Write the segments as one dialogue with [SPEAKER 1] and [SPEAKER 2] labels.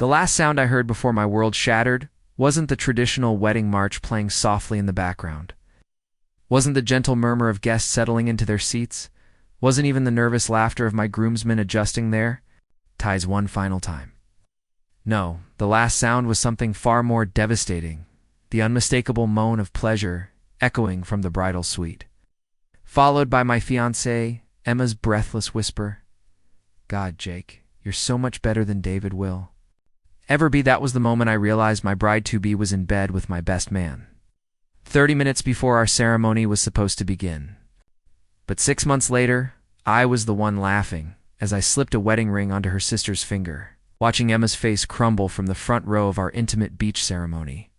[SPEAKER 1] The last sound I heard before my world shattered wasn't the traditional wedding march playing softly in the background. Wasn't the gentle murmur of guests settling into their seats. Wasn't even the nervous laughter of my groomsmen adjusting their ties one final time. No, the last sound was something far more devastating, the unmistakable moan of pleasure echoing from the bridal suite. Followed by my fiancée, Emma's breathless whisper, "God, Jake, you're so much better than David will ever be." That was the moment I realized my bride-to-be was in bed with my best man. 30 minutes before our ceremony was supposed to begin. But 6 months later, I was the one laughing as I slipped a wedding ring onto her sister's finger, watching Emma's face crumble from the front row of our intimate beach ceremony.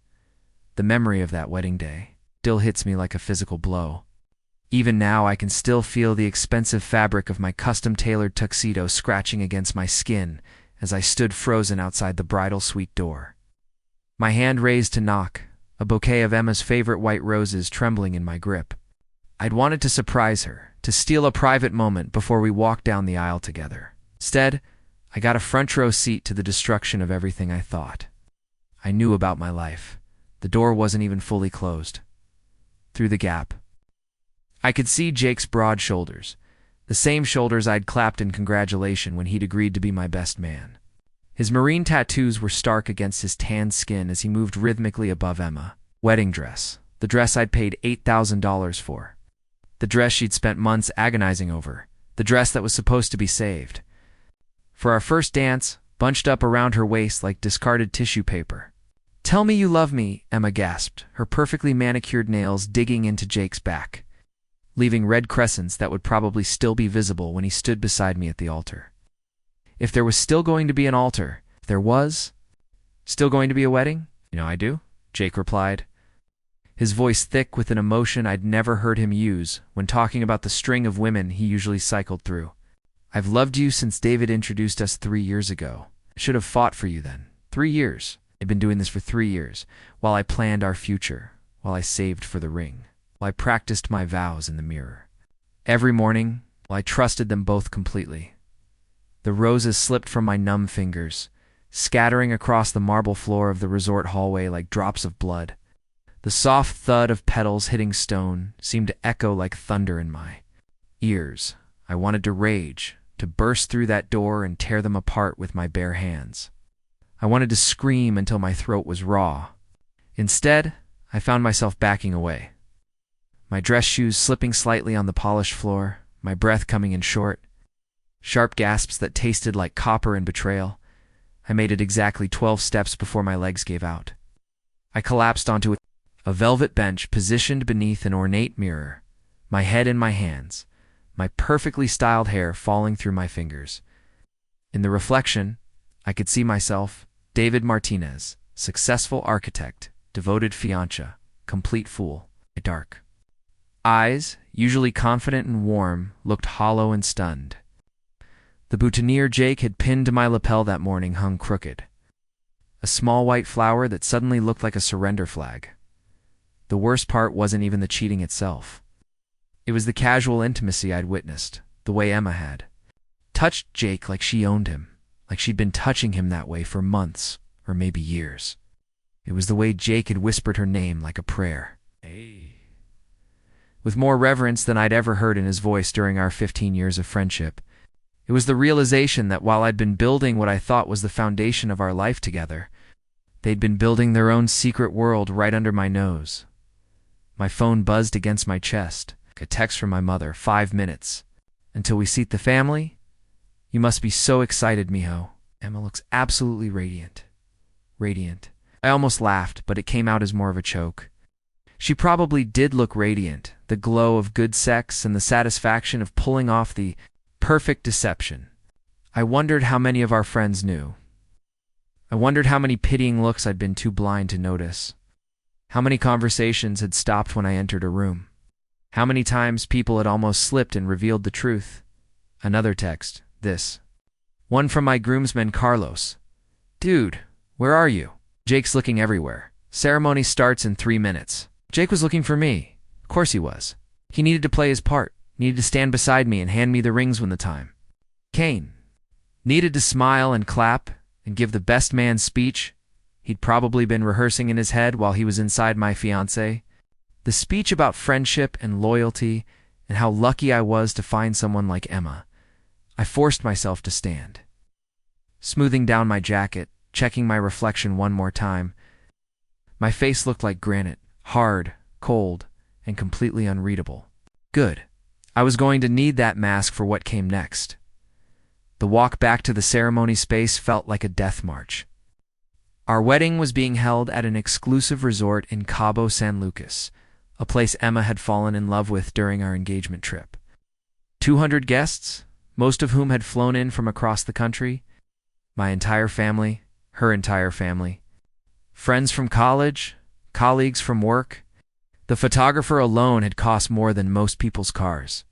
[SPEAKER 1] The memory of that wedding day still hits me like a physical blow. Even now, I can still feel the expensive fabric of my custom-tailored tuxedo scratching against my skin as I stood frozen outside the bridal suite door. My hand raised to knock, a bouquet of Emma's favorite white roses trembling in my grip. I'd wanted to surprise her, to steal a private moment before we walked down the aisle together. Instead, I got a front-row seat to the destruction of everything I thought I knew about my life. The door wasn't even fully closed. Through the gap, I could see Jake's broad shoulders, the same shoulders I'd clapped in congratulation when he'd agreed to be my best man. His marine tattoos were stark against his tanned skin as he moved rhythmically above Emma. Wedding dress, the dress I'd paid $8,000 for. The dress she'd spent months agonizing over, the dress that was supposed to be saved. For our first dance, bunched up around her waist like discarded tissue paper. "Tell me you love me," Emma gasped, her perfectly manicured nails digging into Jake's back, leaving red crescents that would probably still be visible when he stood beside me at the altar. If there was still going to be an altar, if there was still going to be a wedding, "You know I do," Jake replied, his voice thick with an emotion I'd never heard him use when talking about the string of women he usually cycled through. "I've loved you since David introduced us 3 years ago. I should have fought for you then. 3 years. I've been doing this for 3 years, while I planned our future, while I saved for the ring, while I practiced my vows in the mirror. Every morning, while I trusted them both completely." The roses slipped from my numb fingers, scattering across the marble floor of the resort hallway like drops of blood. The soft thud of petals hitting stone seemed to echo like thunder in my ears. I wanted to rage, to burst through that door and tear them apart with my bare hands. I wanted to scream until my throat was raw. Instead, I found myself backing away, my dress shoes slipping slightly on the polished floor, my breath coming in short. Sharp gasps that tasted like copper and betrayal. I made it exactly 12 steps before my legs gave out. I collapsed onto a velvet bench positioned beneath an ornate mirror, my head in my hands, my perfectly styled hair falling through my fingers. In the reflection, I could see myself, David Martinez, successful architect, devoted fiancé, complete fool. My dark eyes, usually confident and warm, looked hollow and stunned. The boutonniere Jake had pinned to my lapel that morning hung crooked, a small white flower that suddenly looked like a surrender flag. The worst part wasn't even the cheating itself. It was the casual intimacy I'd witnessed, the way Emma had touched Jake like she owned him, like she'd been touching him that way for months, or maybe years. It was the way Jake had whispered her name like a prayer. "Hey," with more reverence than I'd ever heard in his voice during our 15 years of friendship. It was the realization that while I'd been building what I thought was the foundation of our life together, they'd been building their own secret world right under my nose. My phone buzzed against my chest. A text from my mother, 5 minutes. "Until we seat the family? You must be so excited, mijo. Emma looks absolutely radiant." Radiant. I almost laughed, but it came out as more of a choke. She probably did look radiant, the glow of good sex and the satisfaction of pulling off the perfect deception. I wondered how many of our friends knew. I wondered how many pitying looks I'd been too blind to notice. How many conversations had stopped when I entered a room. How many times people had almost slipped and revealed the truth. Another text, this one from my groomsman Carlos. "Dude, where are you? Jake's looking everywhere. Ceremony starts in 3 minutes. Jake was looking for me. Of course he was. He needed to play his part, needed to stand beside me and hand me the rings when the time came. Needed to smile and clap and give the best man speech he'd probably been rehearsing in his head while he was inside my fiancée. The speech about friendship and loyalty and how lucky I was to find someone like Emma. I forced myself to stand. Smoothing down my jacket, checking my reflection one more time. My face looked like granite, hard, cold, and completely unreadable. Good. I was going to need that mask for what came next. The walk back to the ceremony space felt like a death march. Our wedding was being held at an exclusive resort in Cabo San Lucas, a place Emma had fallen in love with during our engagement trip. 200 guests, most of whom had flown in from across the country. My entire family, her entire family. Friends from college, colleagues from work. The photographer alone had cost more than most people's cars.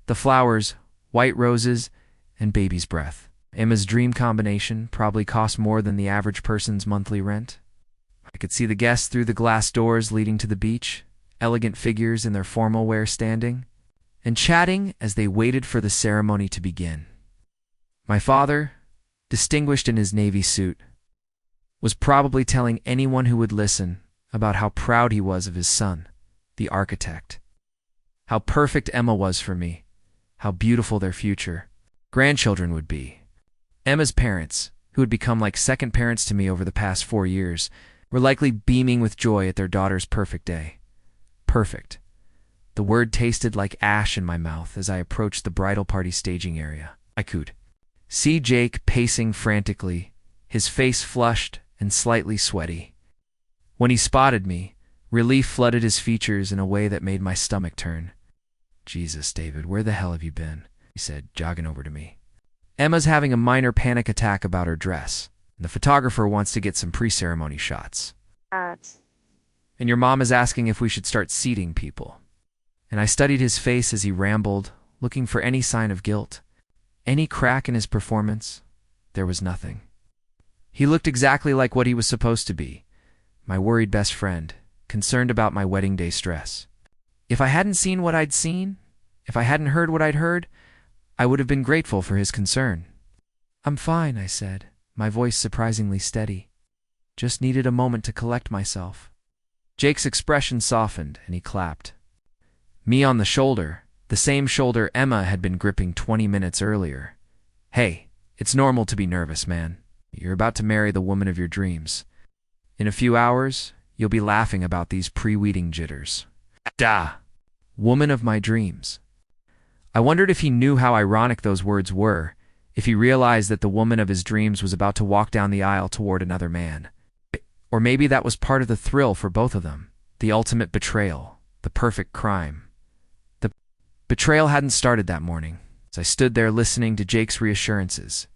[SPEAKER 1] The flowers, white roses, and baby's breath. Emma's dream combination probably cost more than the average person's monthly rent. I could see the guests through the glass doors leading to the beach, elegant figures in their formal wear standing, and chatting as they waited for the ceremony to begin. My father, distinguished in his navy suit, was probably telling anyone who would listen about how proud he was of his son, the architect. How perfect Emma was for me, how beautiful their future grandchildren would be. Emma's parents, who had become like second parents to me over the past 4 years, were likely beaming with joy at their daughter's perfect day. Perfect. The word tasted like ash in my mouth as I approached the bridal party staging area. I could see Jake pacing frantically, his face flushed and slightly sweaty. When he spotted me, relief flooded his features in a way that made my stomach turn. "Jesus, David, where the hell have you been?" he said, jogging over to me. "Emma's having a minor panic attack about her dress, and the photographer wants to get some pre-ceremony shots. And your mom is asking if we should start seating people." And I studied his face as he rambled, looking for any sign of guilt. Any crack in his performance? There was nothing. He looked exactly like what he was supposed to be, my worried best friend, concerned about my wedding day stress. If I hadn't seen what I'd seen, if I hadn't heard what I'd heard, I would have been grateful for his concern. "I'm fine," I said, my voice surprisingly steady. Just needed a moment to collect myself. Jake's expression softened, and he clapped me on the shoulder, the same shoulder Emma had been gripping 20 minutes earlier. "Hey, it's normal to be nervous, man. You're about to marry the woman of your dreams. In a few hours, you'll be laughing about these pre-wedding jitters." Woman of my dreams. I wondered if he knew how ironic those words were, if he realized that the woman of his dreams was about to walk down the aisle toward another man. Or maybe that was part of the thrill for both of them, the ultimate betrayal, the perfect crime. The betrayal hadn't started that morning, as I stood there listening to Jake's reassurances.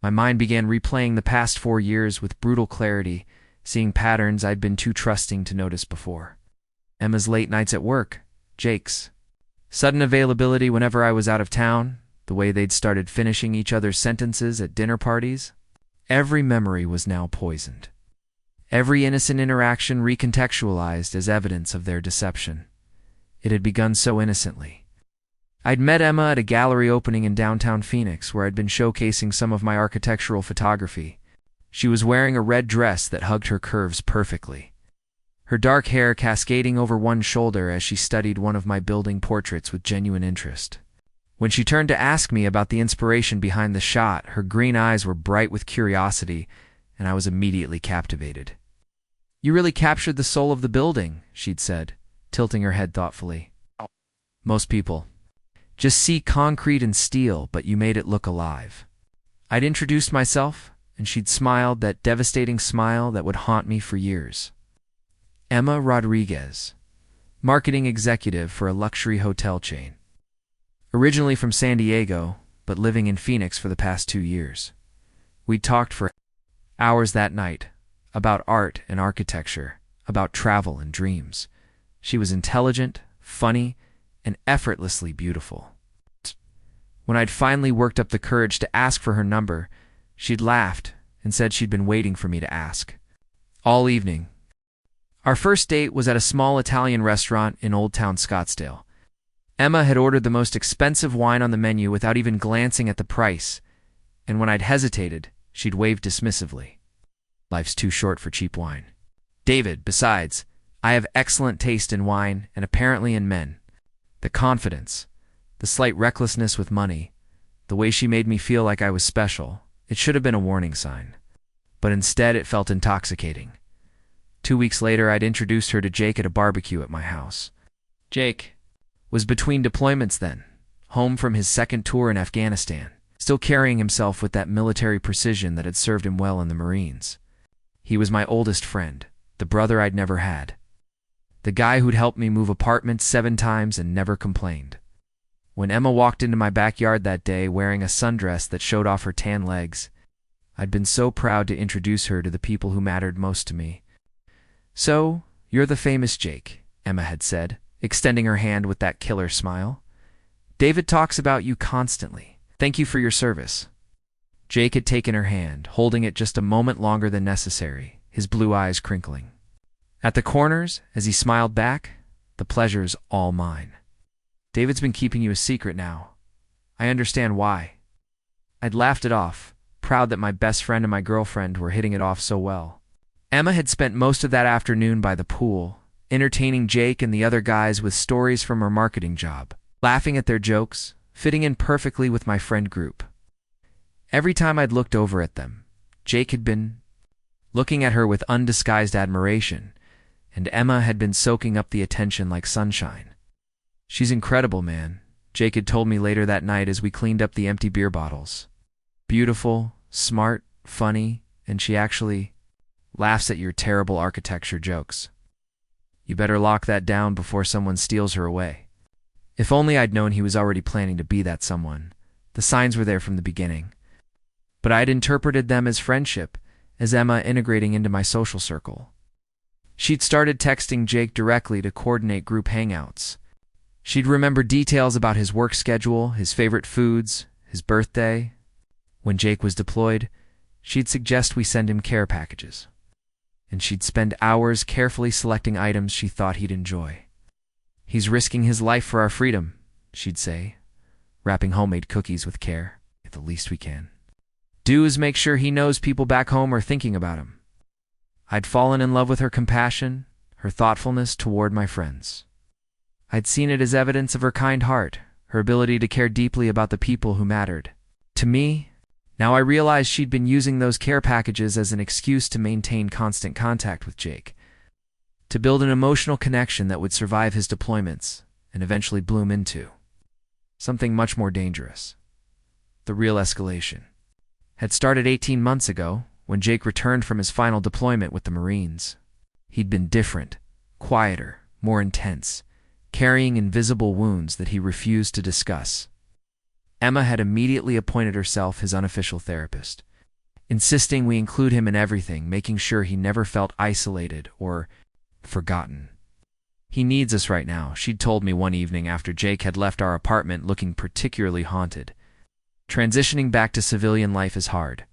[SPEAKER 1] My mind began replaying the past 4 years with brutal clarity, seeing patterns I'd been too trusting to notice before. Emma's late nights at work, Jake's sudden availability whenever I was out of town, the way they'd started finishing each other's sentences at dinner parties. Every memory was now poisoned. Every innocent interaction recontextualized as evidence of their deception. It had begun so innocently. I'd met Emma at a gallery opening in downtown Phoenix where I'd been showcasing some of my architectural photography. She was wearing a red dress that hugged her curves perfectly, her dark hair cascading over one shoulder as she studied one of my building portraits with genuine interest. When she turned to ask me about the inspiration behind the shot, her green eyes were bright with curiosity, and I was immediately captivated. "You really captured the soul of the building," she'd said, tilting her head thoughtfully. "Most people just see concrete and steel, but you made it look alive." I'd introduced myself, and she'd smiled that devastating smile that would haunt me for years. Emma Rodriguez, marketing executive for a luxury hotel chain. Originally from San Diego, but living in Phoenix for the past 2 years. We'd talked for hours that night, about art and architecture, about travel and dreams. She was intelligent, funny, and effortlessly beautiful. When I'd finally worked up the courage to ask for her number, she'd laughed and said she'd been waiting for me to ask. All evening. Our first date was at a small Italian restaurant in Old Town Scottsdale. Emma had ordered the most expensive wine on the menu without even glancing at the price, and when I'd hesitated, She'd waved dismissively. Life's too short for cheap wine. David, besides, I have excellent taste in wine and apparently in men. The confidence, the slight recklessness with money, the way she made me feel like I was special, it should have been a warning sign. But instead it felt intoxicating. 2 weeks later, I'd introduced her to Jake at a barbecue at my house. Jake was between deployments then, home from his second tour in Afghanistan, still carrying himself with that military precision that had served him well in the Marines. He was my oldest friend, the brother I'd never had. The guy who'd helped me move apartments 7 times and never complained. When Emma walked into my backyard that day wearing a sundress that showed off her tan legs, I'd been so proud to introduce her to the people who mattered most to me. "So, you're the famous Jake," Emma had said, extending her hand with that killer smile. "David talks about you constantly. Thank you for your service." Jake had taken her hand, holding it just a moment longer than necessary, his blue eyes crinkling. At the corners, as he smiled back, "The pleasure's all mine. David's been keeping you a secret now. I understand why." I'd laughed it off, proud that my best friend and my girlfriend were hitting it off so well. Emma had spent most of that afternoon by the pool, entertaining Jake and the other guys with stories from her marketing job, laughing at their jokes, fitting in perfectly with my friend group. Every time I'd looked over at them, Jake had been looking at her with undisguised admiration, and Emma had been soaking up the attention like sunshine. "She's incredible, man," Jake had told me later that night as we cleaned up the empty beer bottles. "Beautiful, smart, funny, and she actually laughs at your terrible architecture jokes. You better lock that down before someone steals her away." If only I'd known he was already planning to be that someone. The signs were there from the beginning. But I'd interpreted them as friendship, as Emma integrating into my social circle. She'd started texting Jake directly to coordinate group hangouts. She'd remember details about his work schedule, his favorite foods, his birthday. When Jake was deployed, she'd suggest we send him care packages. And she'd spend hours carefully selecting items she thought he'd enjoy. "He's risking his life for our freedom," she'd say, wrapping homemade cookies with care, "at the least we can. Do is make sure he knows people back home are thinking about him." I'd fallen in love with her compassion, her thoughtfulness toward my friends. I'd seen it as evidence of her kind heart, her ability to care deeply about the people who mattered to me. Now I realized she'd been using those care packages as an excuse to maintain constant contact with Jake, to build an emotional connection that would survive his deployments and eventually bloom into something much more dangerous. The real escalation had started 18 months ago when Jake returned from his final deployment with the Marines. He'd been different, quieter, more intense, carrying invisible wounds that he refused to discuss. Emma had immediately appointed herself his unofficial therapist, insisting we include him in everything, making sure he never felt isolated or forgotten. "He needs us right now," she'd told me one evening after Jake had left our apartment looking particularly haunted. "Transitioning back to civilian life is hard.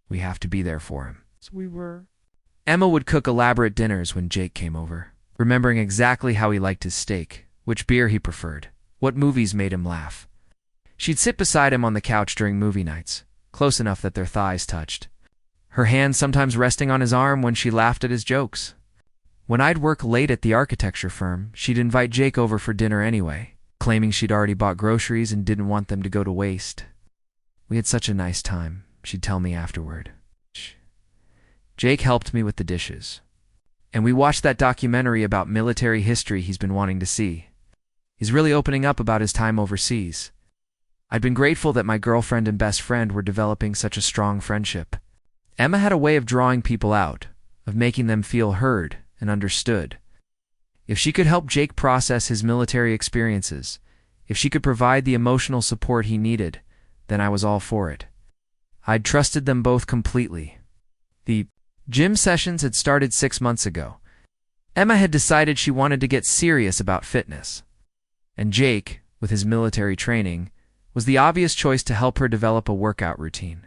[SPEAKER 1] We have to be there for him." So we were. Emma would cook elaborate dinners when Jake came over, remembering exactly how he liked his steak, which beer he preferred, what movies made him laugh. She'd sit beside him on the couch during movie nights, close enough that their thighs touched, her hand sometimes resting on his arm when she laughed at his jokes. When I'd work late at the architecture firm, she'd invite Jake over for dinner anyway, claiming she'd already bought groceries and didn't want them to go to waste. "We had such a nice time," she'd tell me afterward. Jake helped me with the dishes, and we watched that documentary about military history he's been wanting to see. He's really opening up about his time overseas. I'd been grateful that my girlfriend and best friend were developing such a strong friendship. Emma had a way of drawing people out, of making them feel heard and understood. If she could help Jake process his military experiences, if she could provide the emotional support he needed, then I was all for it. I'd trusted them both completely. The gym sessions had started 6 months ago. Emma had decided she wanted to get serious about fitness. And Jake, with his military training, was the obvious choice to help her develop a workout routine.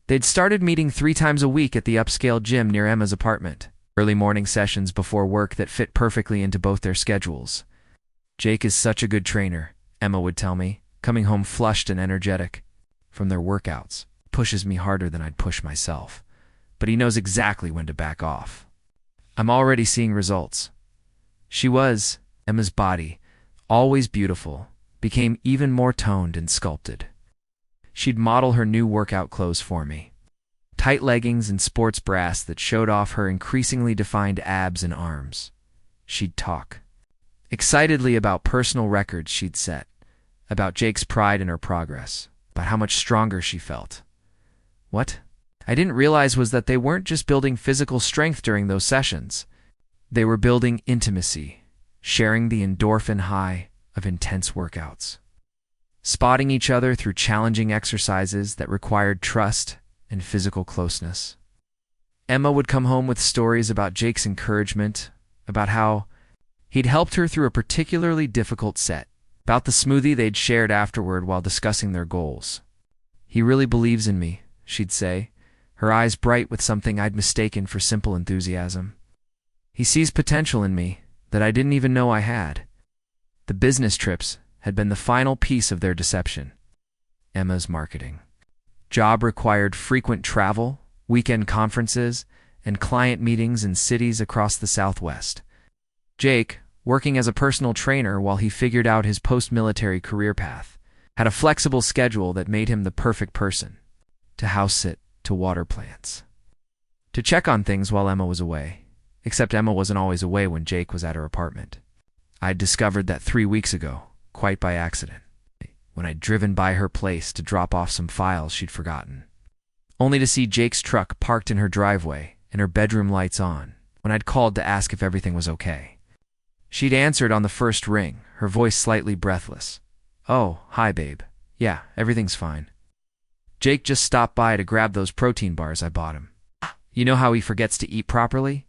[SPEAKER 1] They'd started meeting 3 times a week at the upscale gym near Emma's apartment, early morning sessions before work that fit perfectly into both their schedules. "Jake is such a good trainer," Emma would tell me, coming home flushed and energetic from their workouts. pushes me harder than I'd push myself, but he knows exactly when to back off. I'm already seeing results. Emma's body, always beautiful, became even more toned and sculpted. She'd model her new workout clothes for me. Tight leggings and sports bras that showed off her increasingly defined abs and arms. She'd talk excitedly about personal records she'd set, about Jake's pride in her progress, about how much stronger she felt. What I didn't realize was that they weren't just building physical strength during those sessions. They were building intimacy, sharing the endorphin high of intense workouts, spotting each other through challenging exercises that required trust and physical closeness. Emma would come home with stories about Jake's encouragement, about how he'd helped her through a particularly difficult set, about the smoothie they'd shared afterward while discussing their goals. "He really believes in me," she'd say, her eyes bright with something I'd mistaken for simple enthusiasm. "He sees potential in me that I didn't even know I had." The business trips had been the final piece of their deception. Emma's marketing job required frequent travel, weekend conferences, and client meetings in cities across the Southwest. Jake, working as a personal trainer while he figured out his post-military career path, had a flexible schedule that made him the perfect person to house sit, to water plants, to check on things while Emma was away. Except Emma wasn't always away when Jake was at her apartment. I'd discovered that 3 weeks ago, quite by accident, when I'd driven by her place to drop off some files she'd forgotten, only to see Jake's truck parked in her driveway and her bedroom lights on when I'd called to ask if everything was okay. She'd answered on the first ring, her voice slightly breathless. "Oh, hi, babe. Yeah, everything's fine. Jake just stopped by to grab those protein bars I bought him. You know how he forgets to eat properly?"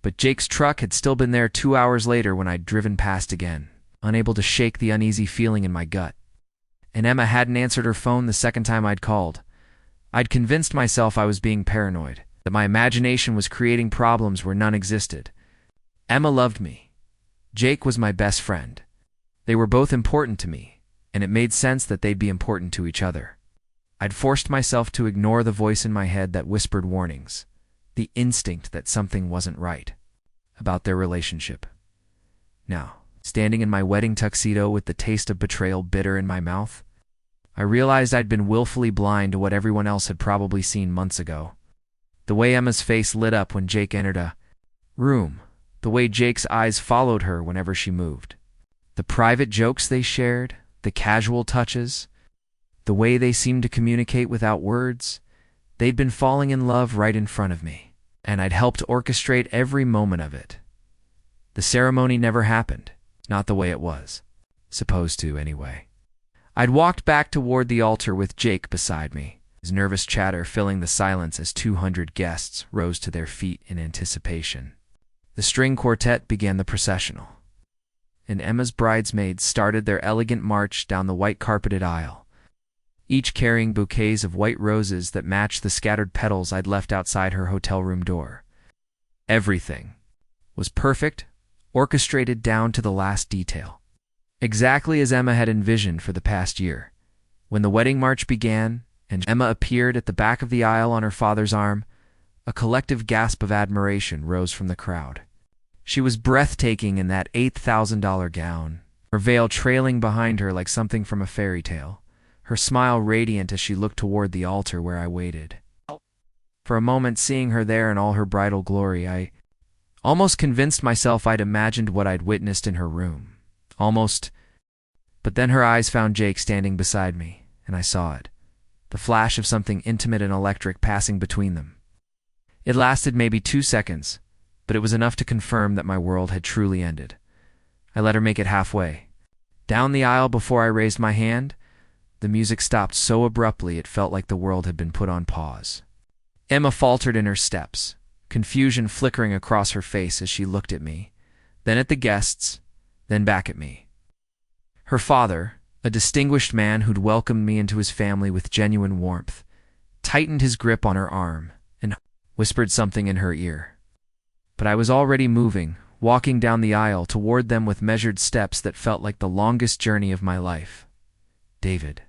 [SPEAKER 1] But Jake's truck had still been there 2 hours later when I'd driven past again, unable to shake the uneasy feeling in my gut. And Emma hadn't answered her phone the second time I'd called. I'd convinced myself I was being paranoid, that my imagination was creating problems where none existed. Emma loved me. Jake was my best friend. They were both important to me, and it made sense that they'd be important to each other. I'd forced myself to ignore the voice in my head that whispered warnings, the instinct that something wasn't right about their relationship. Now, standing in my wedding tuxedo with the taste of betrayal bitter in my mouth, I realized I'd been willfully blind to what everyone else had probably seen months ago. The way Emma's face lit up when Jake entered a room, the way Jake's eyes followed her whenever she moved, the private jokes they shared, the casual touches, the way they seemed to communicate without words. They'd been falling in love right in front of me, and I'd helped orchestrate every moment of it. The ceremony never happened, not the way it was. Supposed to, anyway. I'd walked back toward the altar with Jake beside me, his nervous chatter filling the silence as 200 guests rose to their feet in anticipation. The string quartet began the processional, and Emma's bridesmaids started their elegant march down the white-carpeted aisle, each carrying bouquets of white roses that matched the scattered petals I'd left outside her hotel room door. Everything was perfect, orchestrated down to the last detail, exactly as Emma had envisioned for the past year. When the wedding march began and Emma appeared at the back of the aisle on her father's arm, a collective gasp of admiration rose from the crowd. She was breathtaking in that $8,000 gown, her veil trailing behind her like something from a fairy tale, her smile radiant as she looked toward the altar where I waited. For a moment, seeing her there in all her bridal glory, I almost convinced myself I'd imagined what I'd witnessed in her room. Almost. But then her eyes found Jake standing beside me, and I saw it. The flash of something intimate and electric passing between them. It lasted maybe 2 seconds, but it was enough to confirm that my world had truly ended. I let her make it halfway. Down the aisle before I raised my hand, the music stopped so abruptly it felt like the world had been put on pause. Emma faltered in her steps, confusion flickering across her face as she looked at me, then at the guests, then back at me. Her father, a distinguished man who'd welcomed me into his family with genuine warmth, tightened his grip on her arm and whispered something in her ear. But I was already moving, walking down the aisle toward them with measured steps that felt like the longest journey of my life. "David."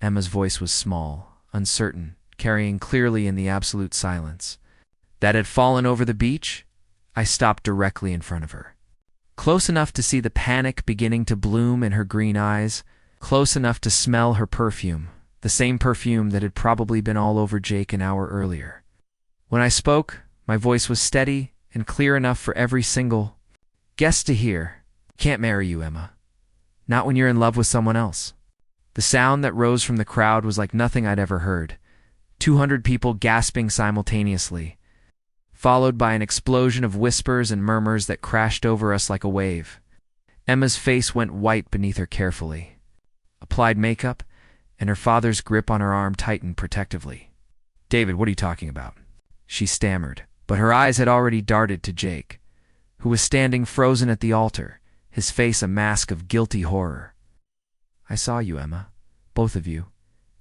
[SPEAKER 1] Emma's voice was small, uncertain, carrying clearly in the absolute silence, that had fallen over the beach. I stopped directly in front of her. Close enough to see the panic beginning to bloom in her green eyes, close enough to smell her perfume, the same perfume that had probably been all over Jake an hour earlier. When I spoke, my voice was steady and clear enough for every single guest to hear. Can't marry you, Emma. Not when you're in love with someone else. The sound that rose from the crowd was like nothing I'd ever heard. 200 people gasping simultaneously, followed by an explosion of whispers and murmurs that crashed over us like a wave. Emma's face went white beneath her carefully applied makeup, and her father's grip on her arm tightened protectively. "David, what are you talking about?" she stammered, but her eyes had already darted to Jake, who was standing frozen at the altar, his face a mask of guilty horror. "I saw you, Emma, both of you,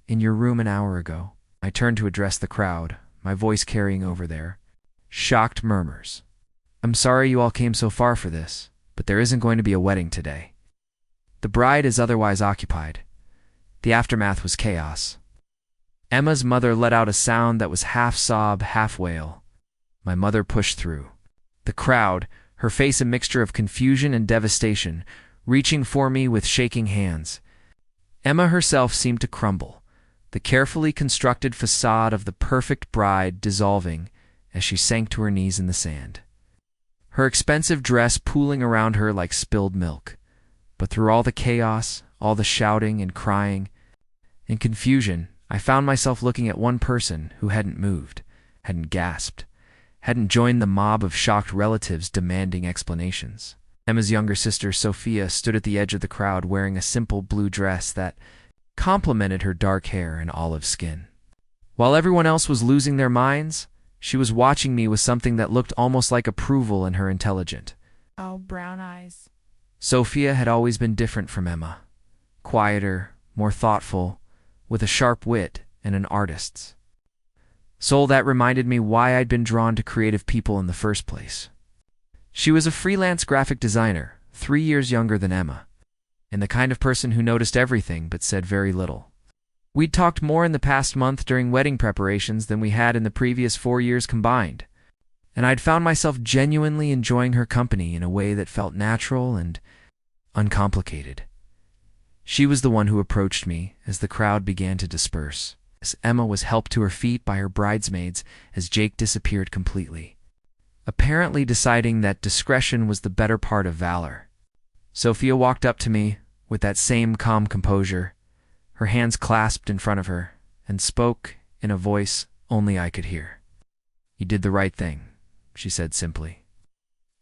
[SPEAKER 1] in your room an hour ago." I turned to address the crowd, my voice carrying over their shocked murmurs. "I'm sorry you all came so far for this, but there isn't going to be a wedding today. The bride is otherwise occupied." The aftermath was chaos. Emma's mother let out a sound that was half sob, half wail. My mother pushed through. The crowd, her face a mixture of confusion and devastation, reaching for me with shaking hands. Emma herself seemed to crumble, the carefully constructed facade of the perfect bride dissolving as she sank to her knees in the sand. Her expensive dress pooling around her like spilled milk. But through all the chaos, all the shouting and crying and confusion, I found myself looking at one person who hadn't moved, hadn't gasped, hadn't joined the mob of shocked relatives demanding explanations. Emma's younger sister, Sophia, stood at the edge of the crowd wearing a simple blue dress that complemented her dark hair and olive skin. While everyone else was losing their minds, she was watching me with something that looked almost like approval in her intelligent,
[SPEAKER 2] brown eyes.
[SPEAKER 1] Sophia had always been different from Emma, quieter, more thoughtful, with a sharp wit and an artist's soul that reminded me why I'd been drawn to creative people in the first place. She was a freelance graphic designer, 3 years younger than Emma, and the kind of person who noticed everything but said very little. We'd talked more in the past month during wedding preparations than we had in the previous 4 years combined, and I'd found myself genuinely enjoying her company in a way that felt natural and uncomplicated. She was the one who approached me as the crowd began to disperse, as Emma was helped to her feet by her bridesmaids as Jake disappeared completely, apparently deciding that discretion was the better part of valor. Sophia walked up to me with that same calm composure, her hands clasped in front of her, and spoke in a voice only I could hear. "You did the right thing," she said simply.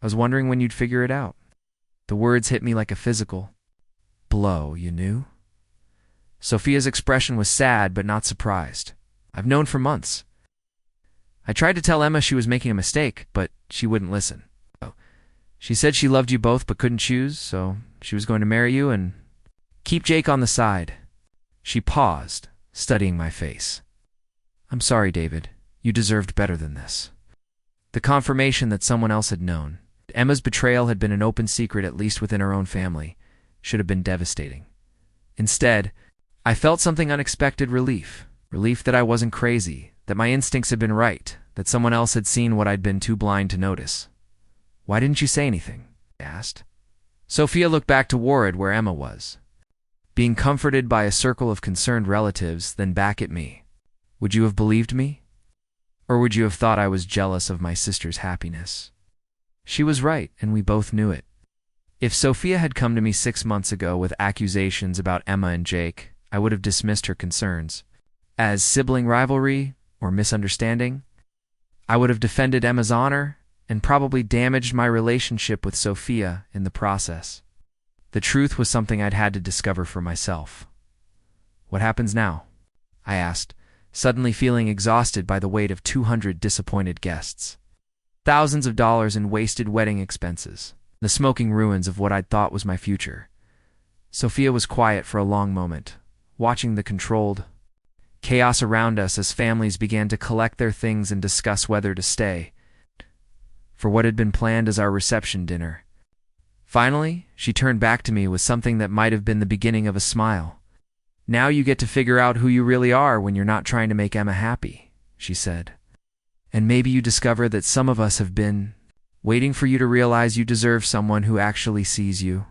[SPEAKER 1] "I was wondering when you'd figure it out." The words hit me like a physical blow, you knew? Sophia's expression was sad but not surprised. "I've known for months. I tried to tell Emma she was making a mistake, but she wouldn't listen. She said she loved you both but couldn't choose, so she was going to marry you and keep Jake on the side." She paused, studying my face. "I'm sorry, David. You deserved better than this." The confirmation that someone else had known, Emma's betrayal had been an open secret at least within her own family, should have been devastating. Instead, I felt something unexpected relief that I wasn't crazy, that my instincts had been right, that someone else had seen what I'd been too blind to notice. "Why didn't you say anything?" I asked. Sophia looked back toward where Emma was, being comforted by a circle of concerned relatives, then back at me. "Would you have believed me? Or would you have thought I was jealous of my sister's happiness?" She was right, and we both knew it. If Sophia had come to me 6 months ago with accusations about Emma and Jake, I would have dismissed her concerns as sibling rivalry or misunderstanding. I would have defended Emma's honor and probably damaged my relationship with Sophia in the process. The truth was something I'd had to discover for myself. "What happens now?" I asked, suddenly feeling exhausted by the weight of 200 disappointed guests. Thousands of dollars in wasted wedding expenses, the smoking ruins of what I'd thought was my future. Sophia was quiet for a long moment, watching the controlled chaos around us as families began to collect their things and discuss whether to stay for what had been planned as our reception dinner. Finally, she turned back to me with something that might have been the beginning of a smile. Now you get to figure out who you really are when you're not trying to make Emma happy, she said. And maybe you discover that some of us have been waiting for you to realize you deserve someone who actually sees you.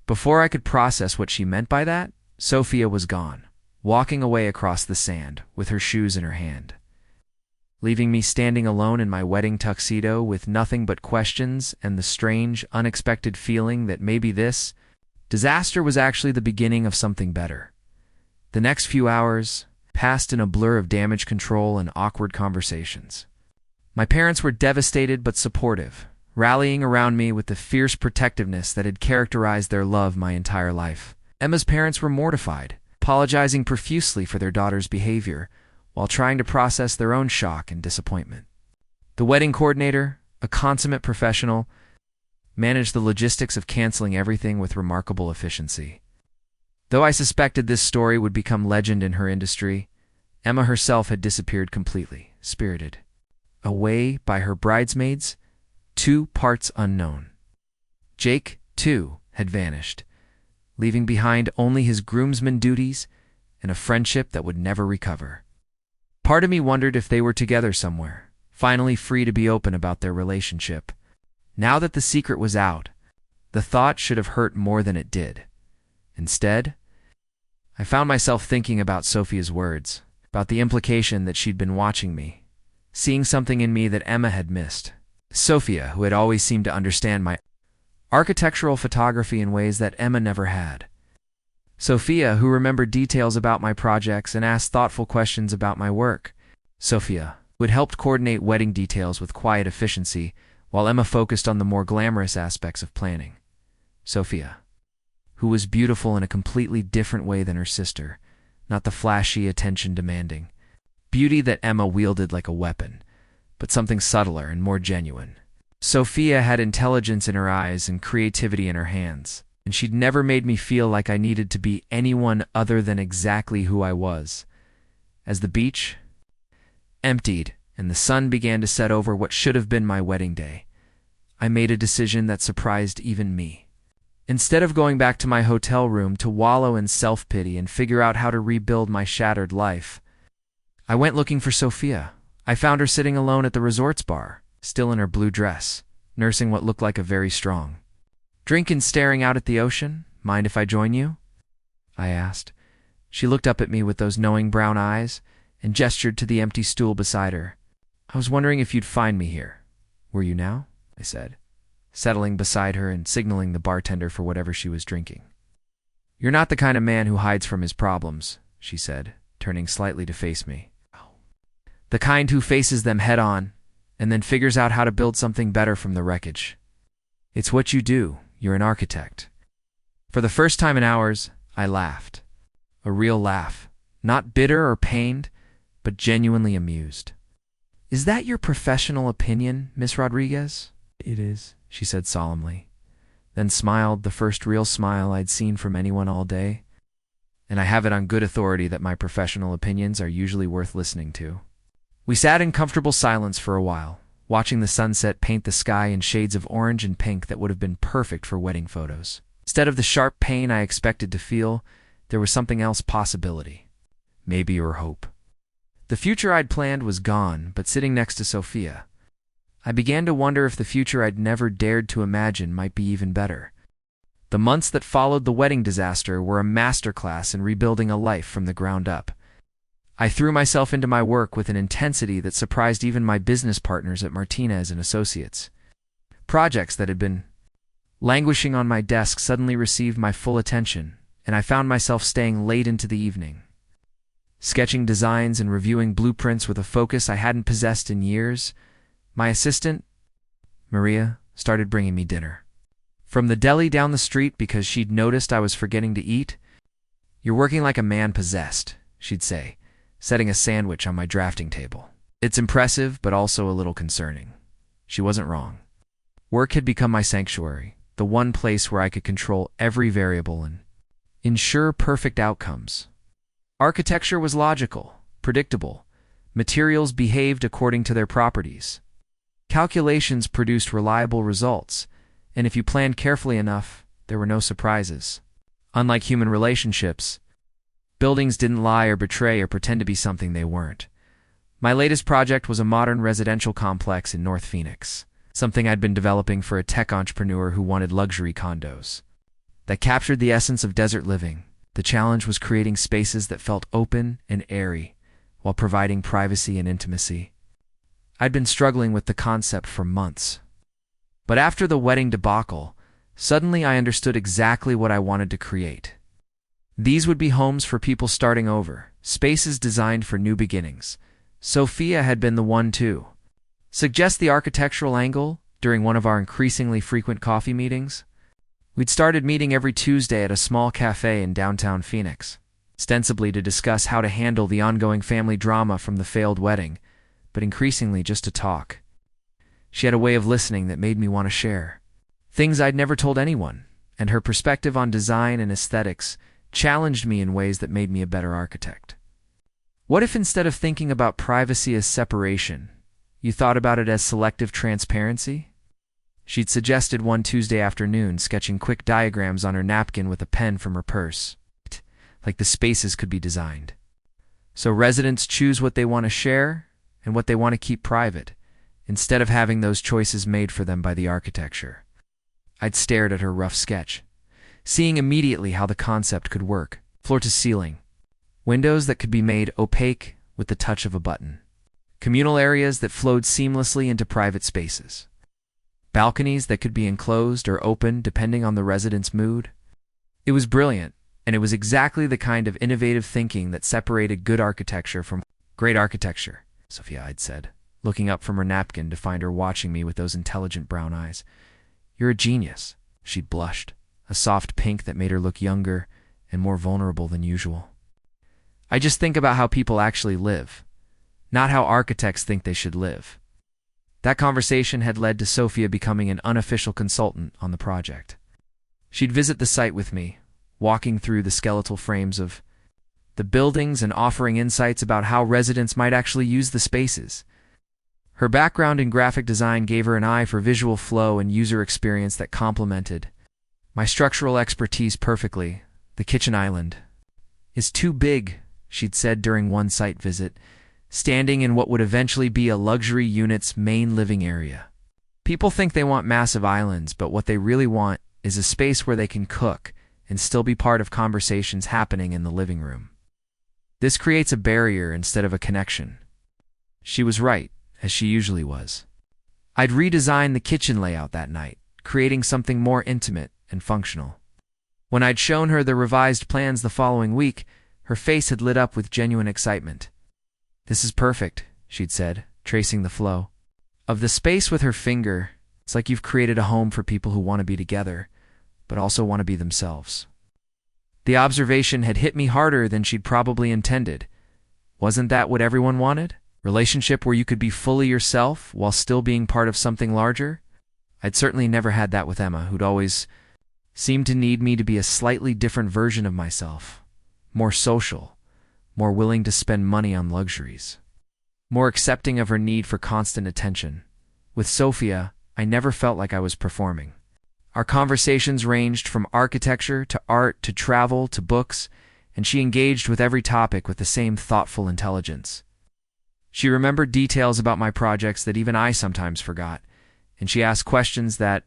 [SPEAKER 1] Before I could process what she meant by that, Sophia was gone, walking away across the sand with her shoes in her hand, leaving me standing alone in my wedding tuxedo with nothing but questions and the strange, unexpected feeling that maybe this disaster was actually the beginning of something better. The next few hours passed in a blur of damage control and awkward conversations. My parents were devastated but supportive, rallying around me with the fierce protectiveness that had characterized their love my entire life. Emma's parents were mortified, apologizing profusely for their daughter's behavior, while trying to process their own shock and disappointment. The wedding coordinator, a consummate professional, managed the logistics of canceling everything with remarkable efficiency. Though I suspected this story would become legend in her industry, Emma herself had disappeared completely, spirited away by her bridesmaids, 2 parts unknown. Jake, too, had vanished, leaving behind only his groomsman duties and a friendship that would never recover. Part of me wondered if they were together somewhere, finally free to be open about their relationship. Now that the secret was out, the thought should have hurt more than it did. Instead, I found myself thinking about Sophia's words, about the implication that she'd been watching me, seeing something in me that Emma had missed. Sophia, who had always seemed to understand my architectural photography in ways that Emma never had. Sophia, who remembered details about my projects and asked thoughtful questions about my work. Sophia, who had helped coordinate wedding details with quiet efficiency, while Emma focused on the more glamorous aspects of planning. Sophia, who was beautiful in a completely different way than her sister, not the flashy, attention-demanding beauty that Emma wielded like a weapon, but something subtler and more genuine. Sophia had intelligence in her eyes and creativity in her hands, and she'd never made me feel like I needed to be anyone other than exactly who I was. As the beach emptied and the sun began to set over what should have been my wedding day, I made a decision that surprised even me. Instead of going back to my hotel room to wallow in self-pity and figure out how to rebuild my shattered life, I went looking for Sophia. I found her sitting alone at the resort's bar, still in her blue dress, nursing what looked like a very strong drink and staring out at the ocean. Mind if I join you? I asked. She looked up at me with those knowing brown eyes and gestured to the empty stool beside her. I was wondering if you'd find me here. Were you now? I said, settling beside her and signaling the bartender for whatever she was drinking. You're not the kind of man who hides from his problems, she said, turning slightly to face me. The kind who faces them head-on and then figures out how to build something better from the wreckage. It's what you do. You're an architect. For the first time in hours, I laughed. A real laugh. Not bitter or pained, but genuinely amused. Is that your professional opinion, Miss Rodriguez? It is, she said solemnly, then smiled, the first real smile I'd seen from anyone all day. And I have it on good authority that my professional opinions are usually worth listening to. We sat in comfortable silence for a while, watching the sunset paint the sky in shades of orange and pink that would have been perfect for wedding photos. Instead of the sharp pain I expected to feel, there was something else, possibility. Maybe or hope. The future I'd planned was gone, but sitting next to Sophia, I began to wonder if the future I'd never dared to imagine might be even better. The months that followed the wedding disaster were a masterclass in rebuilding a life from the ground up. I threw myself into my work with an intensity that surprised even my business partners at Martinez and Associates. Projects that had been languishing on my desk suddenly received my full attention, and I found myself staying late into the evening, sketching designs and reviewing blueprints with a focus I hadn't possessed in years. My assistant, Maria, started bringing me dinner from the deli down the street because she'd noticed I was forgetting to eat. You're working like a man possessed, she'd say, setting a sandwich on my drafting table. It's impressive, but also a little concerning. She wasn't wrong. Work had become my sanctuary, the one place where I could control every variable and ensure perfect outcomes. Architecture was logical, predictable. Materials behaved according to their properties. Calculations produced reliable results, and if you planned carefully enough, there were no surprises. Unlike human relationships, Buildings didn't lie or betray or pretend to be something they weren't. My latest project was a modern residential complex in North Phoenix, something I'd been developing for a tech entrepreneur who wanted luxury condos that captured the essence of desert living. The challenge was creating spaces that felt open and airy while providing privacy and intimacy. I'd been struggling with the concept for months. But after the wedding debacle, suddenly I understood exactly what I wanted to create. These would be homes for people starting over, spaces designed for new beginnings. Sophia had been the one to suggest the architectural angle during one of our increasingly frequent coffee meetings. We'd started meeting every Tuesday at a small cafe in downtown Phoenix, ostensibly to discuss how to handle the ongoing family drama from the failed wedding, but increasingly just to talk. She had a way of listening that made me want to share things I'd never told anyone, and her perspective on design and aesthetics challenged me in ways that made me a better architect. What if instead of thinking about privacy as separation, you thought about it as selective transparency? She'd suggested one Tuesday afternoon, sketching quick diagrams on her napkin with a pen from her purse, like the spaces could be designed so residents choose what they want to share and what they want to keep private, instead of having those choices made for them by the architecture. I'd stared at her rough sketch, seeing immediately how the concept could work. Floor to ceiling, windows that could be made opaque with the touch of a button, communal areas that flowed seamlessly into private spaces, balconies that could be enclosed or open depending on the resident's mood. It was brilliant, and it was exactly the kind of innovative thinking that separated good architecture from great architecture, Sophia I'd said, looking up from her napkin to find her watching me with those intelligent brown eyes. You're a genius, she'd blushed, a soft pink that made her look younger and more vulnerable than usual. I just think about how people actually live, not how architects think they should live. That conversation had led to Sophia becoming an unofficial consultant on the project. She'd visit the site with me, walking through the skeletal frames of the buildings and offering insights about how residents might actually use the spaces. Her background in graphic design gave her an eye for visual flow and user experience that complemented my structural expertise perfectly. The kitchen island is too big, she'd said during one site visit, standing in what would eventually be a luxury unit's main living area. People think they want massive islands, but what they really want is a space where they can cook and still be part of conversations happening in the living room. This creates a barrier instead of a connection. She was right, as she usually was. I'd redesigned the kitchen layout that night, creating something more intimate and functional. When I'd shown her the revised plans the following week, her face had lit up with genuine excitement. This is perfect, she'd said, tracing the flow of the space with her finger. It's like you've created a home for people who want to be together, but also want to be themselves. The observation had hit me harder than she'd probably intended. Wasn't that what everyone wanted? Relationship where you could be fully yourself while still being part of something larger? I'd certainly never had that with Emma, who'd always seemed to need me to be a slightly different version of myself, more social, more willing to spend money on luxuries, more accepting of her need for constant attention. With Sophia, I never felt like I was performing. Our conversations ranged from architecture to art to travel to books, and she engaged with every topic with the same thoughtful intelligence. She remembered details about my projects that even I sometimes forgot, and she asked questions that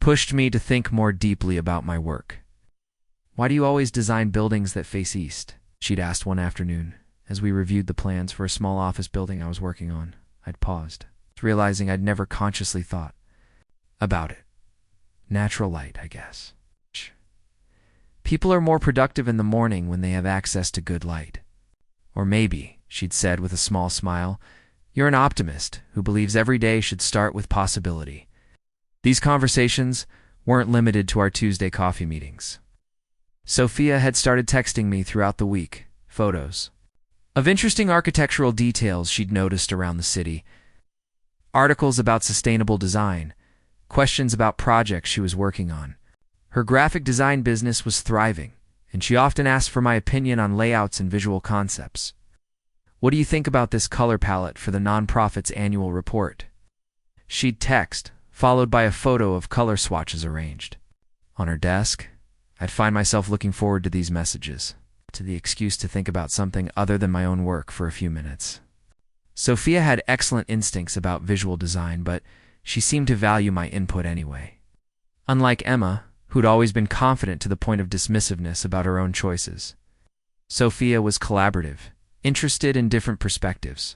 [SPEAKER 1] pushed me to think more deeply about my work. Why do you always design buildings that face east? She'd asked one afternoon, as we reviewed the plans for a small office building I was working on. I'd paused, realizing I'd never consciously thought about it. Natural light, I guess. People are more productive in the morning when they have access to good light. Or maybe, she'd said with a small smile, you're an optimist who believes every day should start with possibility. These conversations weren't limited to our Tuesday coffee meetings. Sophia had started texting me throughout the week, photos of interesting architectural details she'd noticed around the city, articles about sustainable design, questions about projects she was working on. Her graphic design business was thriving, and she often asked for my opinion on layouts and visual concepts. What do you think about this color palette for the nonprofit's annual report? She'd text, followed by a photo of color swatches arranged on her desk. I'd find myself looking forward to these messages, to the excuse to think about something other than my own work for a few minutes. Sophia had excellent instincts about visual design, but she seemed to value my input anyway. Unlike Emma, who'd always been confident to the point of dismissiveness about her own choices, Sophia was collaborative, interested in different perspectives.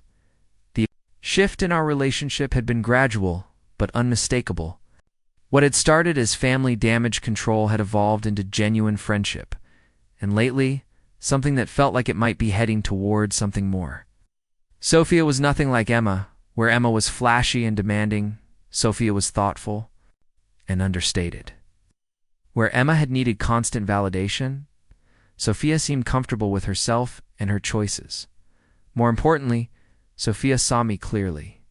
[SPEAKER 1] The shift in our relationship had been gradual, but unmistakable. What had started as family damage control had evolved into genuine friendship, and lately, something that felt like it might be heading toward something more. Sophia was nothing like Emma. Where Emma was flashy and demanding, Sophia was thoughtful and understated. Where Emma had needed constant validation, Sophia seemed comfortable with herself and her choices. More importantly, Sophia saw me clearly.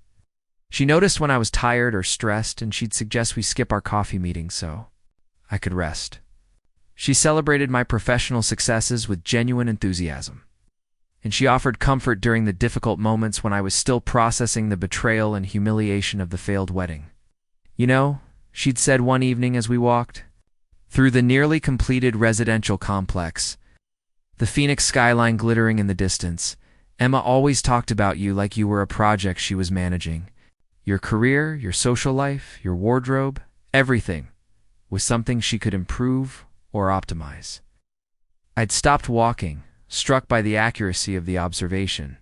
[SPEAKER 1] She noticed when I was tired or stressed, and she'd suggest we skip our coffee meetings so I could rest. She celebrated my professional successes with genuine enthusiasm, and she offered comfort during the difficult moments when I was still processing the betrayal and humiliation of the failed wedding. "You know," she'd said one evening as we walked through the nearly completed residential complex, the Phoenix skyline glittering in the distance, "Emma always talked about you like you were a project she was managing. Your career, your social life, your wardrobe, everything was something she could improve or optimize." I'd stopped walking, struck by the accuracy of the observation.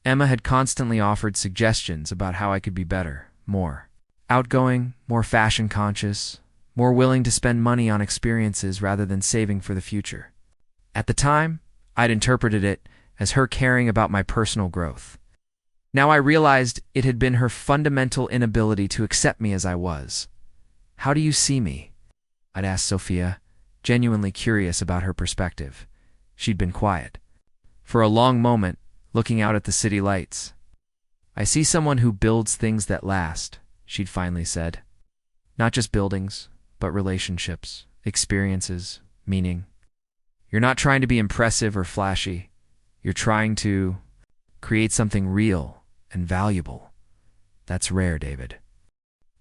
[SPEAKER 1] Emma had constantly offered suggestions about how I could be better, more outgoing, more fashion-conscious, more willing to spend money on experiences rather than saving for the future. At the time, I'd interpreted it as her caring about my personal growth. Now I realized it had been her fundamental inability to accept me as I was. "How do you see me?" I'd asked Sophia, genuinely curious about her perspective. She'd been quiet for a long moment, looking out at the city lights. "I see someone who builds things that last," she'd finally said. "Not just buildings, but relationships, experiences, meaning. You're not trying to be impressive or flashy. You're trying to create something real and valuable. That's rare, David."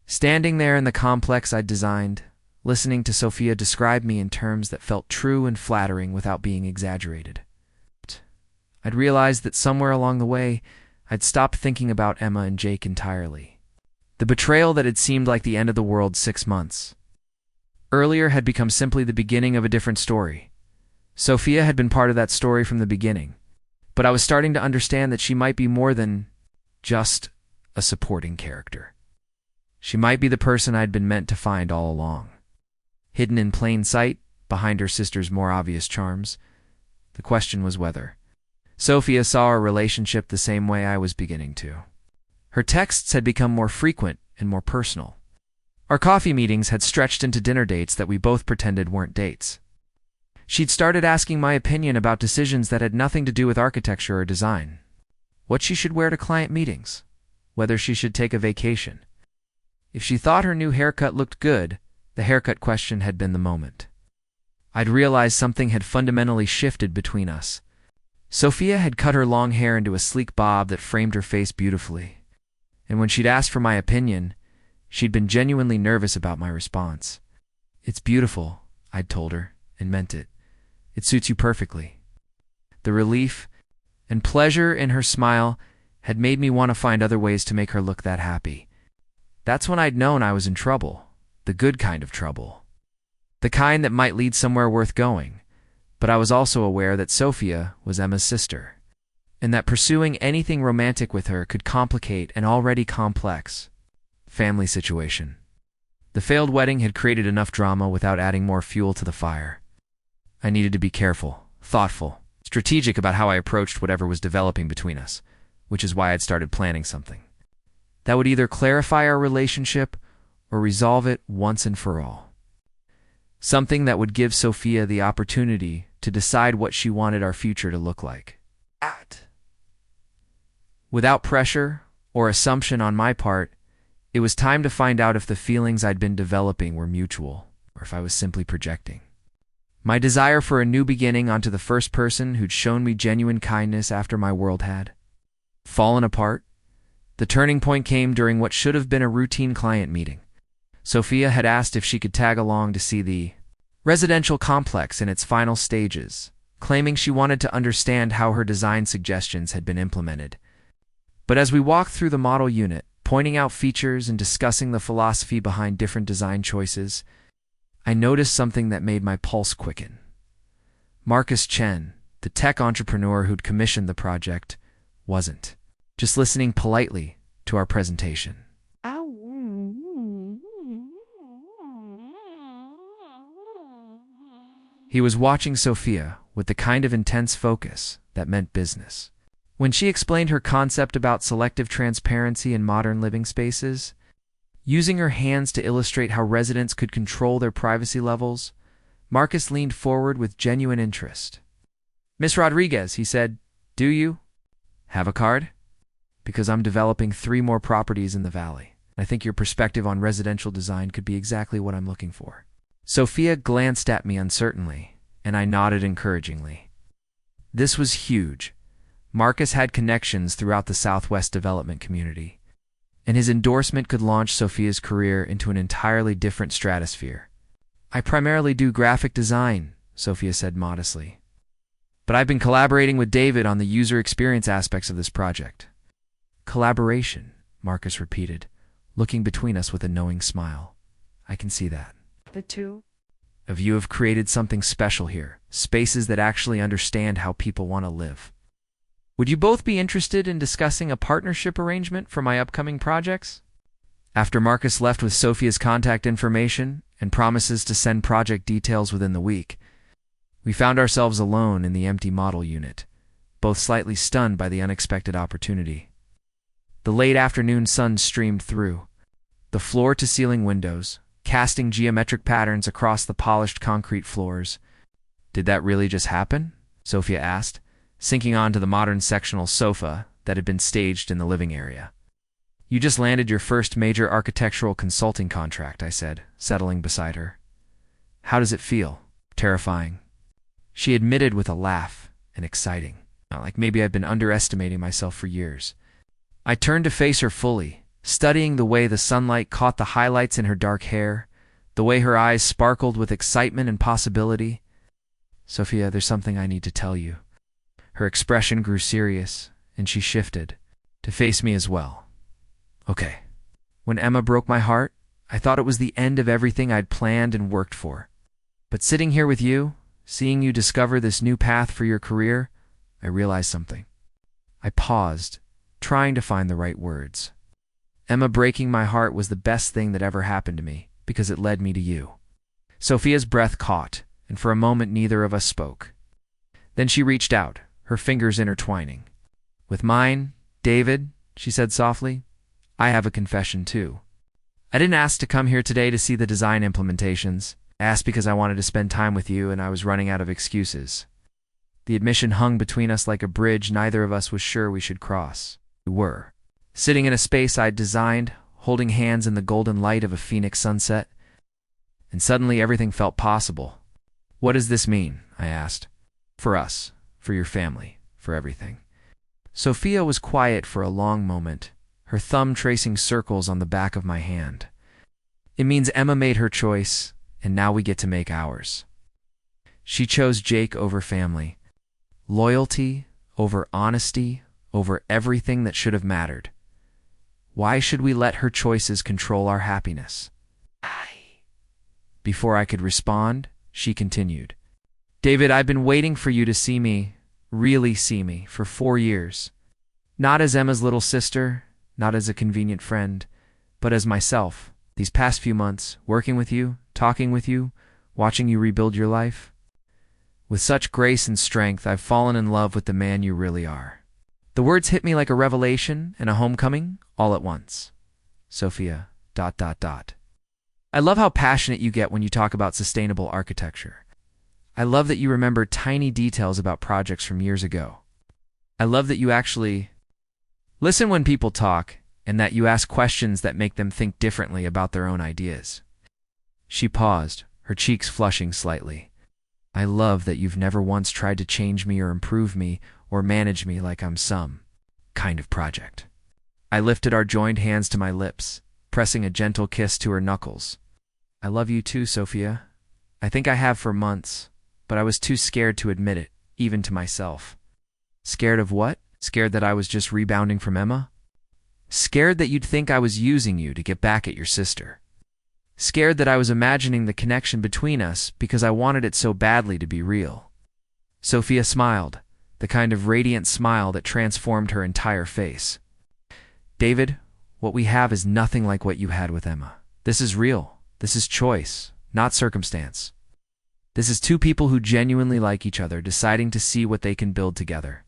[SPEAKER 1] Standing there in the complex I'd designed, listening to Sophia describe me in terms that felt true and flattering without being exaggerated, I'd realized that somewhere along the way, I'd stopped thinking about Emma and Jake entirely. The betrayal that had seemed like the end of the world 6 months earlier had become simply the beginning of a different story. Sophia had been part of that story from the beginning, but I was starting to understand that she might be more than just a supporting character. She might be the person I'd been meant to find all along. Hidden in plain sight, behind her sister's more obvious charms. The question was whether Sophia saw our relationship the same way I was beginning to. Her texts had become more frequent and more personal. Our coffee meetings had stretched into dinner dates that we both pretended weren't dates. She'd started asking my opinion about decisions that had nothing to do with architecture or design. What she should wear to client meetings, whether she should take a vacation. If she thought her new haircut looked good, the haircut question had been the moment. I'd realized something had fundamentally shifted between us. Sophia had cut her long hair into a sleek bob that framed her face beautifully, and when she'd asked for my opinion, she'd been genuinely nervous about my response. "It's beautiful," I'd told her, and meant it. "It suits you perfectly." The relief and pleasure in her smile had made me want to find other ways to make her look that happy. That's when I'd known I was in trouble, the good kind of trouble. The kind that might lead somewhere worth going. But I was also aware that Sophia was Emma's sister, and that pursuing anything romantic with her could complicate an already complex family situation. The failed wedding had created enough drama without adding more fuel to the fire. I needed to be careful, thoughtful, strategic about how I approached whatever was developing between us, which is why I'd started planning something that would either clarify our relationship or resolve it once and for all. Something that would give Sophia the opportunity to decide what she wanted our future to look like. Without pressure or assumption on my part, it was time to find out if the feelings I'd been developing were mutual, or if I was simply projecting. My desire for a new beginning onto the first person who'd shown me genuine kindness after my world had fallen apart. The turning point came during what should have been a routine client meeting. Sophia had asked if she could tag along to see the residential complex in its final stages, claiming she wanted to understand how her design suggestions had been implemented. But as we walked through the model unit, pointing out features and discussing the philosophy behind different design choices, I noticed something that made my pulse quicken. Marcus Chen, the tech entrepreneur who'd commissioned the project, wasn't just listening politely to our presentation. He was watching Sophia with the kind of intense focus that meant business. When she explained her concept about selective transparency in modern living spaces, using her hands to illustrate how residents could control their privacy levels, Marcus leaned forward with genuine interest. "Miss Rodriguez," he said, "do you have a card? Because I'm developing 3 more properties in the valley. I think your perspective on residential design could be exactly what I'm looking for." Sophia glanced at me uncertainly, and I nodded encouragingly. This was huge. Marcus had connections throughout the Southwest development community, and his endorsement could launch Sophia's career into an entirely different stratosphere. "I primarily do graphic design," Sophia said modestly. "But I've been collaborating with David on the user experience aspects of this project." "Collaboration," Marcus repeated, looking between us with a knowing smile. "I can see that.
[SPEAKER 2] The two
[SPEAKER 1] of you have created something special here, spaces that actually understand how people want to live. Would you both be interested in discussing a partnership arrangement for my upcoming projects?" After Marcus left with Sophia's contact information and promises to send project details within the week, we found ourselves alone in the empty model unit, both slightly stunned by the unexpected opportunity. The late afternoon sun streamed through the floor-to-ceiling windows, casting geometric patterns across the polished concrete floors. "Did that really just happen?" Sophia asked, sinking onto the modern sectional sofa that had been staged in the living area. "You just landed your first major architectural consulting contract," I said, settling beside her. "How does it feel?" "Terrifying," she admitted with a laugh, "and exciting. Like maybe I've been underestimating myself for years." I turned to face her fully, studying the way the sunlight caught the highlights in her dark hair, the way her eyes sparkled with excitement and possibility. "Sophia, there's something I need to tell you." Her expression grew serious, and she shifted to face me as well. "Okay." When Emma broke my heart, I thought it was the end of everything I'd planned and worked for. But sitting here with you, seeing you discover this new path for your career, I realized something. I paused, trying to find the right words. Emma breaking my heart was the best thing that ever happened to me, because it led me to you. Sophia's breath caught, and for a moment neither of us spoke. Then she reached out, her fingers intertwining. "With mine, David," she said softly, "I have a confession too. I didn't ask to come here today to see the design implementations. I asked because I wanted to spend time with you and I was running out of excuses." The admission hung between us like a bridge neither of us was sure we should cross. We were, sitting in a space I'd designed, holding hands in the golden light of a phoenix sunset. And suddenly everything felt possible. "What does this mean?" I asked. "For us, for your family, for everything." Sophia was quiet for a long moment, her thumb tracing circles on the back of my hand. "It means Emma made her choice, and now we get to make ours. She chose Jake over family, loyalty over honesty, over everything that should have mattered. Why should we let her choices control our happiness?" Before I could respond, she continued. "David, I've been waiting for you to see me, really see me, for 4 years. Not as Emma's little sister, not as a convenient friend, but as myself. These past few months, working with you, talking with you, watching you rebuild your life. With such grace and strength, I've fallen in love with the man you really are." The words hit me like a revelation and a homecoming all at once. Sophia, ... I love how passionate you get when you talk about sustainable architecture. I love that you remember tiny details about projects from years ago. I love that you actually listen when people talk and that you ask questions that make them think differently about their own ideas. She paused, her cheeks flushing slightly. "I love that you've never once tried to change me or improve me or manage me like I'm some kind of project." I lifted our joined hands to my lips, pressing a gentle kiss to her knuckles. "I love you too, Sophia. I think I have for months, but I was too scared to admit it even to myself. Scared of what? Scared that I was just rebounding from Emma? Scared that you'd think I was using you to get back at your sister. Scared that I was imagining the connection between us because I wanted it so badly to be real. Sophia smiled, the kind of radiant smile that transformed her entire face. David, what we have is nothing like what you had with Emma. This is real. This is choice, not circumstance. This is two people who genuinely like each other, deciding to see what they can build together.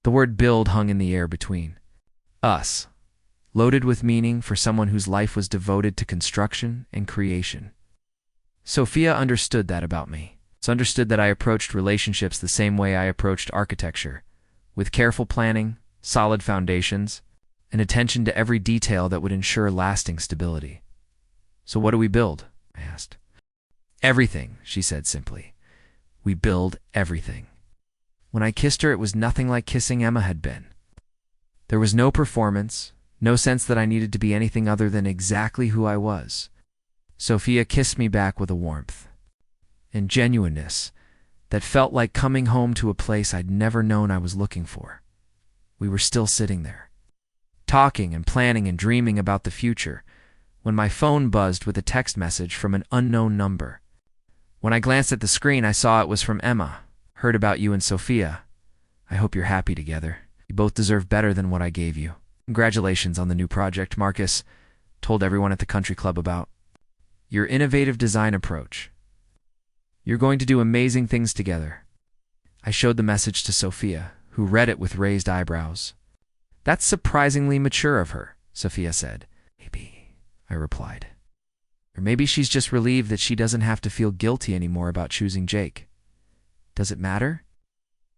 [SPEAKER 1] The word build hung in the air between us, loaded with meaning for someone whose life was devoted to construction and creation. Sophia understood that about me. She understood that I approached relationships the same way I approached architecture, with careful planning, solid foundations, and attention to every detail that would ensure lasting stability. So what do we build? I asked. Everything, she said simply. We build everything. When I kissed her, it was nothing like kissing Emma had been. There was no performance, no sense that I needed to be anything other than exactly who I was. Sophia kissed me back with a warmth and genuineness that felt like coming home to a place I'd never known I was looking for. We were still sitting there, talking and planning and dreaming about the future, when my phone buzzed with a text message from an unknown number. When I glanced at the screen, I saw it was from Emma. Heard about you and Sophia. I hope you're happy together. You both deserve better than what I gave you. Congratulations on the new project Marcus told everyone at the country club about. Your innovative design approach. You're going to do amazing things together. I showed the message to Sophia, who read it with raised eyebrows. That's surprisingly mature of her, Sophia said. Maybe, I replied. Or maybe she's just relieved that she doesn't have to feel guilty anymore about choosing Jake. Does it matter?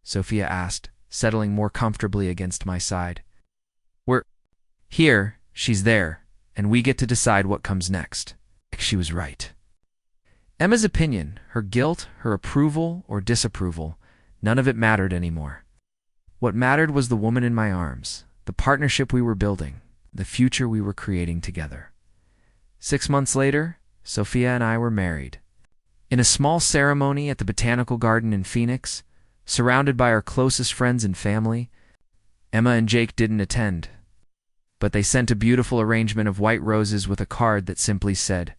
[SPEAKER 1] Sophia asked, settling more comfortably against my side. We're here, she's there, and we get to decide what comes next. She was right. Emma's opinion, her guilt, her approval or disapproval, none of it mattered anymore. What mattered was the woman in my arms, the partnership we were building, the future we were creating together. 6 months later, Sophia and I were married. In a small ceremony at the Botanical Garden in Phoenix, surrounded by our closest friends and family. Emma and Jake didn't attend, but they sent a beautiful arrangement of white roses with a card that simply said,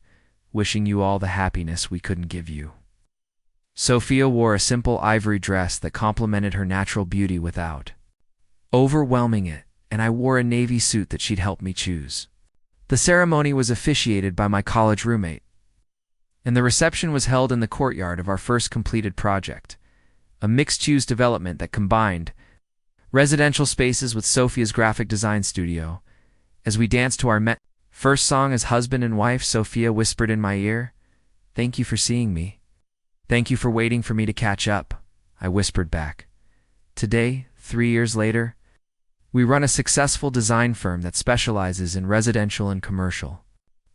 [SPEAKER 1] "Wishing you all the happiness we couldn't give you." Sophia wore a simple ivory dress that complemented her natural beauty without overwhelming it, and I wore a navy suit that she'd helped me choose. The ceremony was officiated by my college roommate, and the reception was held in the courtyard of our first completed project, a mixed-use development that combined residential spaces with Sophia's graphic design studio. As we danced to our first song as husband and wife, Sophia whispered in my ear, "Thank you for seeing me. Thank you for waiting for me to catch up," I whispered back. Today, 3 years later, we run a successful design firm that specializes in residential and commercial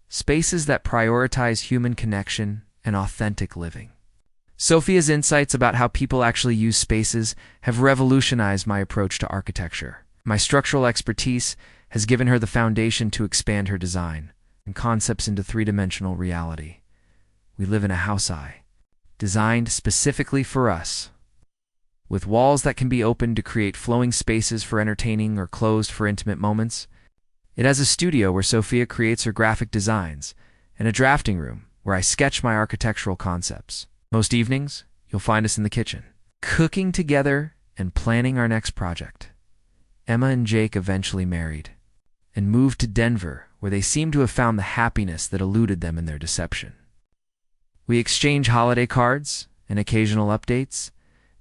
[SPEAKER 1] spaces that prioritize human connection and authentic living. Sophia's insights about how people actually use spaces have revolutionized my approach to architecture. My structural expertise has given her the foundation to expand her design and concepts into three-dimensional reality. We live in a house designed specifically for us, with walls that can be opened to create flowing spaces for entertaining or closed for intimate moments. It has a studio where Sophia creates her graphic designs and a drafting room where I sketch my architectural concepts. Most evenings, you'll find us in the kitchen, cooking together and planning our next project. Emma and Jake eventually married and moved to Denver, where they seem to have found the happiness that eluded them in their deception. We exchange holiday cards and occasional updates,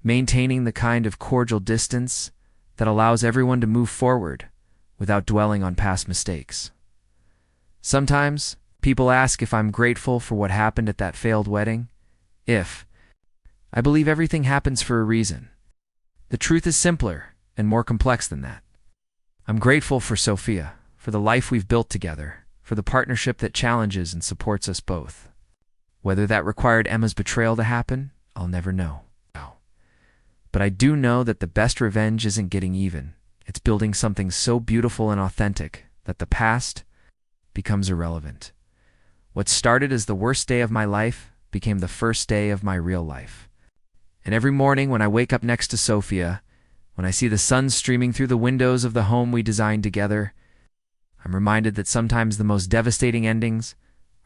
[SPEAKER 1] maintaining the kind of cordial distance that allows everyone to move forward without dwelling on past mistakes. Sometimes, people ask if I'm grateful for what happened at that failed wedding. I believe everything happens for a reason. The truth is simpler and more complex than that. I'm grateful for Sophia, for the life we've built together, for the partnership that challenges and supports us both. Whether that required Emma's betrayal to happen, I'll never know. But I do know that the best revenge isn't getting even. It's building something so beautiful and authentic that the past becomes irrelevant. What started as the worst day of my life became the first day of my real life. And every morning when I wake up next to Sophia, when I see the sun streaming through the windows of the home we designed together, I'm reminded that sometimes the most devastating endings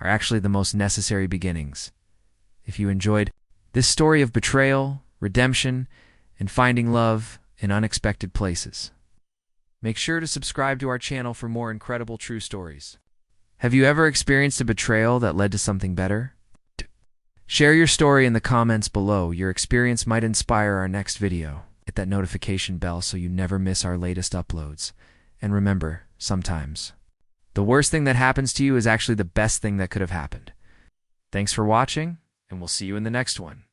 [SPEAKER 1] are actually the most necessary beginnings. If you enjoyed this story of betrayal, redemption, and finding love in unexpected places, make sure to subscribe to our channel for more incredible true stories. Have you ever experienced a betrayal that led to something better? Share your story in the comments below. Your experience might inspire our next video. Hit that notification bell so you never miss our latest uploads. And remember, sometimes the worst thing that happens to you is actually the best thing that could have happened. Thanks for watching, and we'll see you in the next one.